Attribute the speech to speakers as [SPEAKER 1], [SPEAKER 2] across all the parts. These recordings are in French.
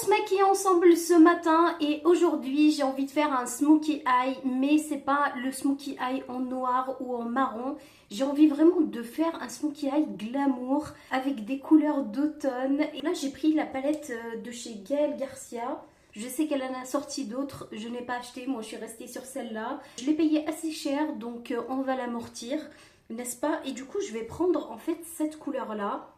[SPEAKER 1] se maquille ensemble ce matin et aujourd'hui j'ai envie de faire un smokey eye, mais c'est pas le smokey eye en noir ou en marron. J'ai envie vraiment de faire un smokey eye glamour avec des couleurs d'automne. Et là j'ai pris la palette de chez Gaël Garcia. Je sais qu'elle en a sorti d'autres, je n'ai pas acheté, moi je suis restée sur celle-là. Je l'ai payée assez cher, donc on va l'amortir, n'est-ce pas? Et du coup je vais prendre en fait cette couleur-là.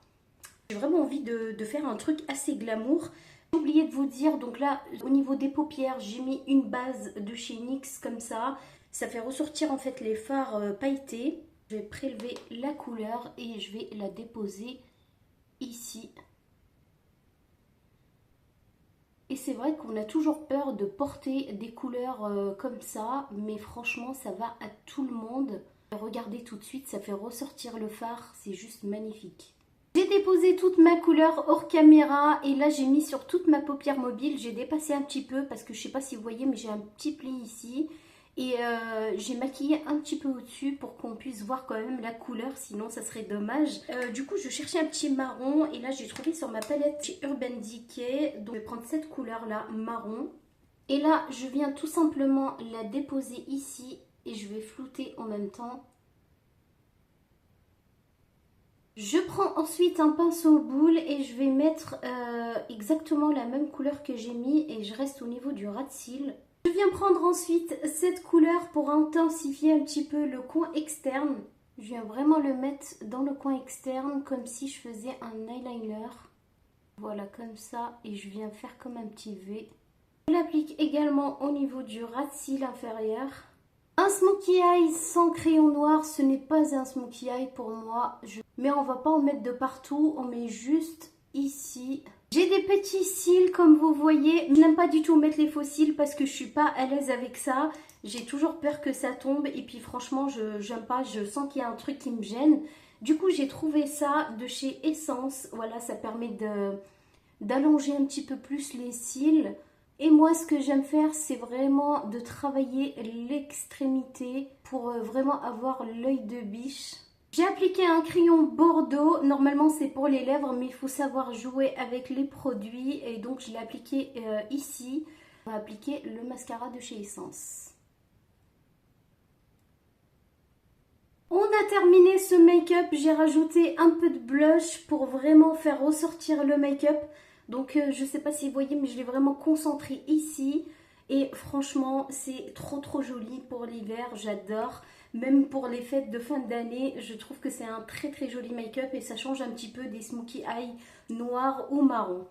[SPEAKER 1] J'ai vraiment envie de faire un truc assez glamour. J'ai oublié de vous dire, donc là, au niveau des paupières, j'ai mis une base de chez NYX comme ça. Ça fait ressortir en fait les fards pailletés. Je vais prélever la couleur et je vais la déposer ici. Et c'est vrai qu'on a toujours peur de porter des couleurs comme ça, mais franchement, ça va à tout le monde. Regardez tout de suite, ça fait ressortir le fard, c'est juste magnifique. J'ai déposé toute ma couleur hors caméra et là j'ai mis sur toute ma paupière mobile. J'ai dépassé un petit peu parce que je sais pas si vous voyez, mais j'ai un petit pli ici. Et j'ai maquillé un petit peu au-dessus pour qu'on puisse voir quand même la couleur, sinon ça serait dommage. Du coup je cherchais un petit marron et là j'ai trouvé sur ma palette chez Urban Decay. Donc je vais prendre cette couleur là, marron. Et là je viens tout simplement la déposer ici et je vais flouter en même temps. Je prends ensuite un pinceau boule et je vais mettre exactement la même couleur que j'ai mis et je reste au niveau du ras de cils. Je viens prendre ensuite cette couleur pour intensifier un petit peu le coin externe. Je viens vraiment le mettre dans le coin externe comme si je faisais un eyeliner. Voilà, comme ça, et je viens faire comme un petit V. Je l'applique également au niveau du ras de cils inférieur. Un smokey eye sans crayon noir, ce n'est pas un smokey eye pour moi. Mais on va pas en mettre de partout, on met juste ici. J'ai des petits cils comme vous voyez. Je n'aime pas du tout mettre les faux cils parce que je suis pas à l'aise avec ça. J'ai toujours peur que ça tombe et puis franchement j'aime pas, je sens qu'il y a un truc qui me gêne. Du coup j'ai trouvé ça de chez Essence. Voilà, ça permet d'allonger un petit peu plus les cils. Et moi, ce que j'aime faire, c'est vraiment de travailler l'extrémité pour vraiment avoir l'œil de biche. J'ai appliqué un crayon bordeaux. Normalement, c'est pour les lèvres, mais il faut savoir jouer avec les produits. Et donc, je l'ai appliqué ici. On va appliquer le mascara de chez Essence. On a terminé ce make-up. J'ai rajouté un peu de blush pour vraiment faire ressortir le make-up. Donc je sais pas si vous voyez, mais je l'ai vraiment concentré ici. Et franchement, c'est trop joli pour l'hiver, j'adore. Même pour les fêtes de fin d'année, je trouve que c'est un très joli make-up et ça change un petit peu des smokey eye noirs ou marron.